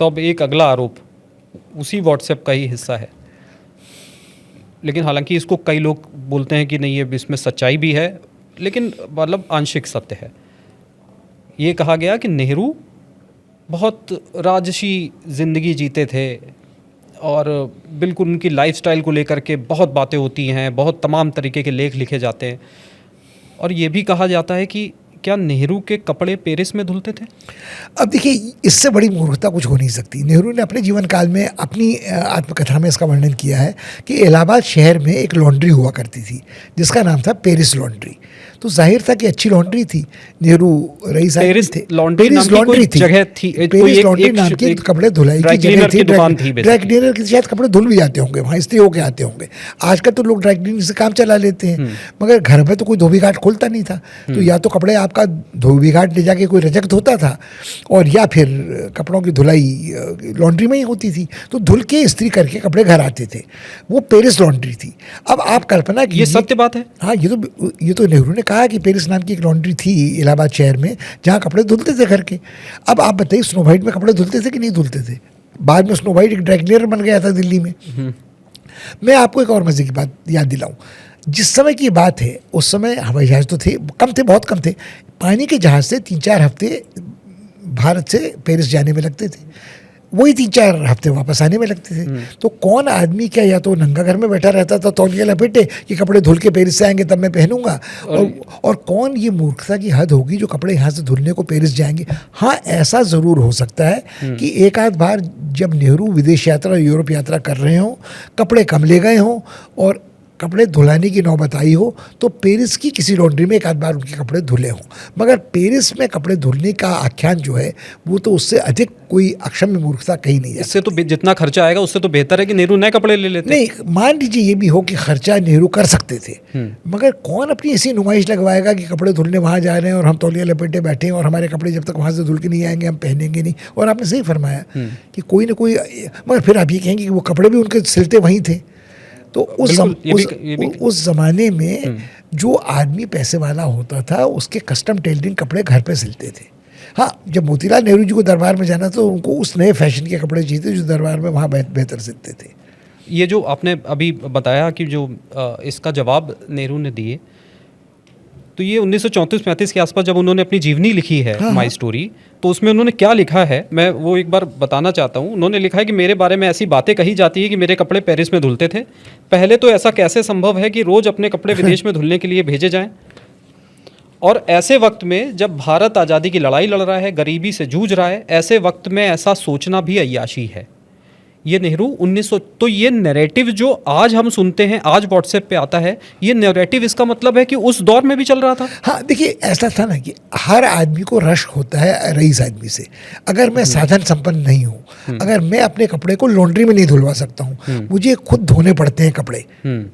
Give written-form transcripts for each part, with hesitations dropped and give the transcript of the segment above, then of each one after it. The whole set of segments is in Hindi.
तो अब एक अगला आरोप उसी व्हाट्सएप का ही हिस्सा है, लेकिन हालांकि इसको कई लोग बोलते हैं कि नहीं, ये इसमें सच्चाई भी है, लेकिन मतलब आंशिक सत्य है। ये कहा गया कि नेहरू बहुत राजसी ज़िंदगी जीते थे और बिल्कुल उनकी लाइफस्टाइल को लेकर के बहुत बातें होती हैं, बहुत तमाम तरीके के लेख लिखे जाते हैं। और ये भी कहा जाता है कि क्या नेहरू के कपड़े पेरिस में धुलते थे? अब देखिए, इससे बड़ी मूर्खता कुछ हो नहीं सकती। नेहरू ने अपने जीवन काल में अपनी आत्मकथा में इसका वर्णन किया है कि इलाहाबाद शहर में एक लॉन्ड्री हुआ करती थी जिसका नाम था पेरिस लॉन्ड्री। तो जाहिर था कि अच्छी लॉन्ड्री थी। नेहरू रईस पेरिस थे। लॉन्ड्री पेरिस नाम की लॉन्ड्री कोई थी, जगह थी, पेरिस लॉन्ड्री नाम की कपड़े धुलाई की जगह थी। दुकान थी, ड्राई क्लीनर की शायद कपड़े धुल भी जाते होंगे, वहाँ इस्त्री होके आते होंगे। आजकल तो लोग ड्राई क्लीनर से काम चला लेते हैं, मगर घर में तो कोई धोबी घाट खोलता नहीं था। तो या तो कपड़े आपका धोबी घाट ले जाके कोई रजक धोता था, और या फिर कपड़ों की धुलाई लॉन्ड्री में ही होती थी। तो धुल के इस्त्री करके कपड़े घर आते थे। वो पेरिस लॉन्ड्री थी। अब आप कल्पना कीजिए, ये सत्य बात है। हाँ, ये तो नेहरू ने कहा कि पेरिस नाम की एक लॉन्ड्री थी इलाहाबाद शहर में जहाँ कपड़े धुलते थे घर के। अब आप बताइए, स्नो वाइट में कपड़े धुलते थे कि नहीं धुलते थे? बाद में स्नो वाइट एक ड्राई क्लीनर बन गया था दिल्ली में। मैं आपको एक और मजे की बात याद दिलाऊं। जिस समय की बात है उस समय हवाई जहाज तो थे, कम थे, बहुत कम थे। पानी के जहाज से 3-4 हफ्ते भारत से पेरिस जाने में लगते थे, वही 3-4 हफ्ते वापस आने में लगते थे। तो कौन आदमी क्या या तो नंगा घर में बैठा रहता था तौलिया लपेटे कि कपड़े धुल के पेरिस से आएंगे तब मैं पहनूंगा, और कौन ये मूर्खता की हद होगी जो कपड़े यहाँ से धुलने को पेरिस जाएंगे। हाँ, ऐसा ज़रूर हो सकता है कि एक आध बार जब नेहरू विदेश यात्रा, यूरोप यात्रा कर रहे हों, कपड़े कम ले गए हों और कपड़े धुलाने की नौबत आई हो, तो पेरिस की किसी लॉन्ड्री में एक आध बार उनके कपड़े धुले हों। मगर पेरिस में कपड़े धुलने का आख्यान जो है वो तो उससे अधिक कोई अक्षम्य मूर्खता कहीं नहीं है। इससे तो जितना खर्चा आएगा उससे तो बेहतर है कि नेहरू नए कपड़े ले लेते। नहीं, मान लीजिए ये भी हो कि खर्चा नेहरू कर सकते थे, मगर कौन अपनी ऐसी नुमाइश लगवाएगा कि कपड़े धुलने वहाँ जा रहे हैं और हम तौलिया लपेटे बैठे हैं और हमारे कपड़े जब तक वहाँ से धुल के नहीं आएंगे हम पहनेंगे नहीं। और आपने सही फरमाया कि कोई ना कोई, मगर फिर आप ये कहेंगे कि वो कपड़े भी उनके सिलते वहीं थे। तो उस ज़माने में जो आदमी पैसे वाला होता था उसके कस्टम टेलरिंग कपड़े घर पे सिलते थे। हाँ, जब मोतीलाल नेहरू जी को दरबार में जाना तो उनको उस नए फैशन के कपड़े चाहिए जो दरबार में वहाँ बेहतर सिलते थे। ये जो आपने अभी बताया कि जो इसका जवाब नेहरू ने दिए, तो ये 1934-35 के आसपास जब उन्होंने अपनी जीवनी लिखी है, माई स्टोरी, तो उसमें उन्होंने क्या लिखा है मैं वो एक बार बताना चाहता हूँ। उन्होंने लिखा है कि मेरे बारे में ऐसी बातें कही जाती है कि मेरे कपड़े पेरिस में धुलते थे। पहले तो ऐसा कैसे संभव है कि रोज़ अपने कपड़े विदेश में धुलने के लिए भेजे जाएं, और ऐसे वक्त में जब भारत आज़ादी की लड़ाई लड़ रहा है, गरीबी से जूझ रहा है, ऐसे वक्त में ऐसा सोचना भी अय्याशी है। ये नेहरू 1900, तो ये नैरेटिव जो आज हम सुनते हैं, आज व्हाट्सएप पे आता है, ये नैरेटिव इसका मतलब है कि उस दौर में भी चल रहा था। हाँ, देखिए, ऐसा था ना कि हर आदमी को रश्क होता है रईस आदमी से। अगर मैं साधन संपन्न नहीं हूँ, अगर मैं अपने कपड़े को लॉन्ड्री में नहीं धुलवा सकता हूँ, मुझे खुद धोने पड़ते हैं कपड़े,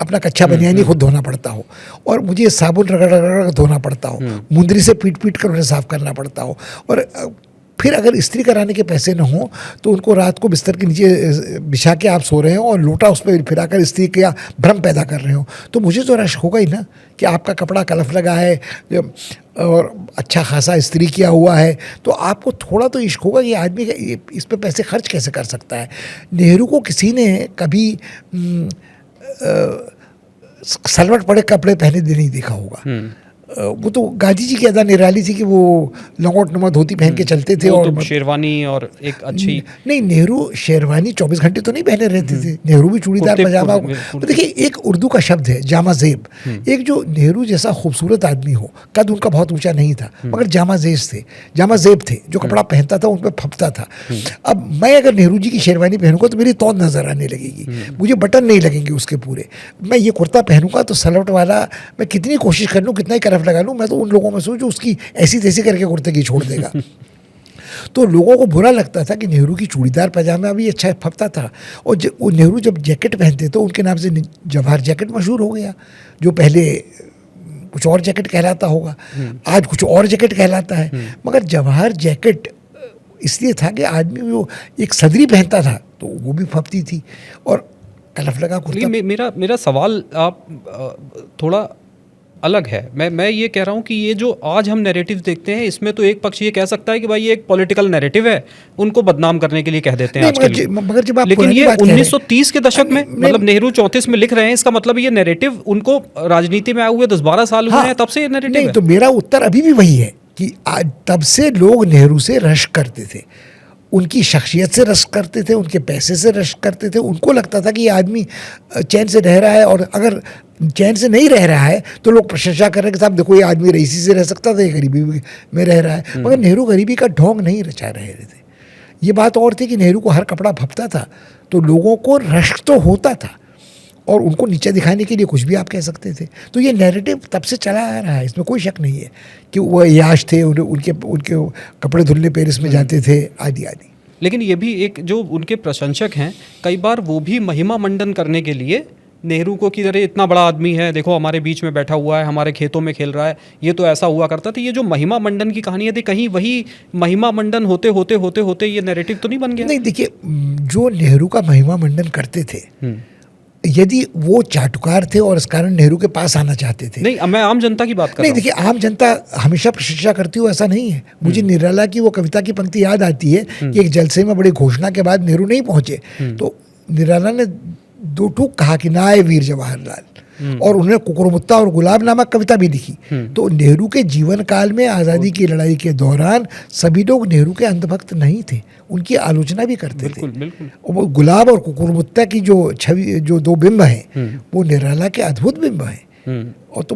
अपना कच्चा बनियानी खुद धोना पड़ता हो, और मुझे साबुन रगड़ रगड़ धोना पड़ता हो, मुंदरी से पीट पीट कर उन्हें साफ करना पड़ता हो, और फिर अगर इस्त्री कराने के पैसे न हों तो उनको रात को बिस्तर के नीचे बिछा के आप सो रहे हो और लोटा उस पर फिराकर इस्त्री का भ्रम पैदा कर रहे हो, तो मुझे तो रश होगा ही ना कि आपका कपड़ा कलफ लगा है और अच्छा खासा इस्त्री किया हुआ है, तो आपको थोड़ा तो इश्क होगा कि आदमी इस पे पैसे खर्च कैसे कर सकता है। नेहरू को किसी ने कभी सलवट पड़े कपड़े पहने नहीं देखा होगा। वो तो गांधी जी की अदा निराली थी कि वो लंगोट नुमा धोती पहन के चलते थे, और तो शेरवानी और एक अच्छी, नहीं, नेहरू शेरवानी 24 घंटे तो नहीं पहने रहते थे। नेहरू भी चूड़ीदार पजामा। तो देखिए, एक उर्दू का शब्द है जामा जेब। एक जो नेहरू जैसा खूबसूरत आदमी हो, कद उनका बहुत ऊंचा नहीं था, मगर जामा जेब थे, जो कपड़ा पहनता था उन पर फपता था। अब मैं अगर नेहरू जी की शेरवानी पहनूंगा तो मेरी तौंद नजर आने लगेगी, मुझे बटन नहीं लगेंगे उसके पूरे। मैं ये कुर्ता पहनूंगा तो सलवट वाला, मैं कितनी कोशिश कर लूँ, कितना ही करफ लगा लूँ, मैं तो उन लोगों में से जो उसकी ऐसी तैसी करके कुर्ते की छोड़ देगा। तो लोगों को बुरा लगता था कि नेहरू की चूड़ीदार पजामा भी अच्छा फपता था, और नेहरू जब जैकेट पहनते तो उनके नाम से जवाहर जैकेट मशहूर हो गया, जो पहले कुछ और जैकेट कहलाता होगा, आज कुछ और जैकेट कहलाता है। मगर जवाहर जैकेट इसलिए था कि आदमी वो एक सदरी पहनता था तो वो भी फपती थी, और कलफ लगा कुर्ता। मेरा सवाल आप थोड़ा अलग है। मैं ये कह रहा हूँ कि ये जो आज हम नैरेटिव देखते हैं, इसमें तो एक पक्ष ये कह सकता है कि भाई ये एक पॉलिटिकल नैरेटिव है, उनको बदनाम करने के लिए कह देते हैं नहीं, आज के लिए। मगर जब आप लेकिन पुरानी ये बात कह रहे हैं- 1930 के दशक में, मतलब नेहरू 34 में लिख रहे हैं, इसका मतलब ये नैरेटिव उनको राजनीति में आए हुए 10-12 साल हुए हैं, तब से ये नैरेटिव नहीं है। तो मेरा उत्तर अभी भी वही है कि आज तब से लोग नेहरू से रश्क करते थे, उनकी शख्सियत से रश्क करते थे, उनके पैसे से रश्क करते थे। उनको लगता था कि ये आदमी चैन से रह रहा है, और अगर चैन से नहीं रह रहा है तो लोग प्रशंसा कर रहे हैं कि साहब देखो ये आदमी रईसी से रह सकता था, ये गरीबी में रह रहा है। मगर नेहरू गरीबी का ढोंग नहीं रचा रहे थे। ये बात और थी कि नेहरू को हर कपड़ा भपता था, तो लोगों को रश्क तो होता था, और उनको नीचे दिखाने के लिए कुछ भी आप कह सकते थे। तो ये नैरेटिव तब से चला आ रहा है, इसमें कोई शक नहीं है कि वो याश थे, उनके कपड़े धुलने पेरिस में जाते थे, आदि आदि। लेकिन ये भी एक जो उनके प्रशंसक हैं, कई बार वो भी महिमा मंडन करने के लिए नेहरू को कि अरे इतना बड़ा आदमी है, देखो हमारे बीच में बैठा हुआ है, हमारे खेतों में खेल रहा है, ये तो ऐसा हुआ करता था। ये जो महिमा मंडन की कहानी है, कहीं वही महिमा मंडन होते होते होते होते ये नैरेटिव तो नहीं बन गया? नहीं, देखिए, जो नेहरू का महिमा मंडन करते थे, यदि वो चाटुकार थे और इस कारण नेहरू के पास आना चाहते थे। नहीं, मैं आम जनता की बात कर रहा नहीं, हूं। देखिए, आम जनता हमेशा प्रशंसा करती हो ऐसा नहीं है। मुझे निराला की वो कविता की पंक्ति याद आती है कि एक जलसे में बड़ी घोषणा के बाद नेहरू नहीं पहुंचे, तो निराला ने दो ठूक कहा कि ना आए वीर जवाहरलाल, और उन्होंने कुकुरमुत्ता और गुलाब नामक कविता भी लिखी। तो नेहरू के जीवन काल में आज़ादी की लड़ाई के दौरान सभी लोग नेहरू के अंधभक्त नहीं थे, उनकी आलोचना भी करते थे। बिल्कुल। और वो गुलाब और कुकुरमुत्ता की जो छवि, जो दो बिंब हैं, वो निराला के अद्भुत बिंब हैं। और तो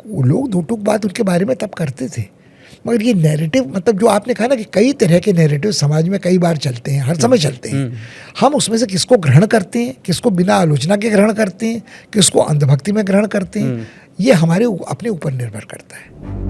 वो लोग दो टूक बात उनके बारे में तब करते थे। मगर ये नैरेटिव, मतलब जो आपने कहा ना कि कई तरह के नैरेटिव समाज में कई बार चलते हैं, हर समय चलते हैं। हम उसमें से किसको ग्रहण करते हैं, किसको बिना आलोचना के ग्रहण करते हैं, किसको अंधभक्ति में ग्रहण करते हैं, ये हमारे अपने ऊपर निर्भर करता है।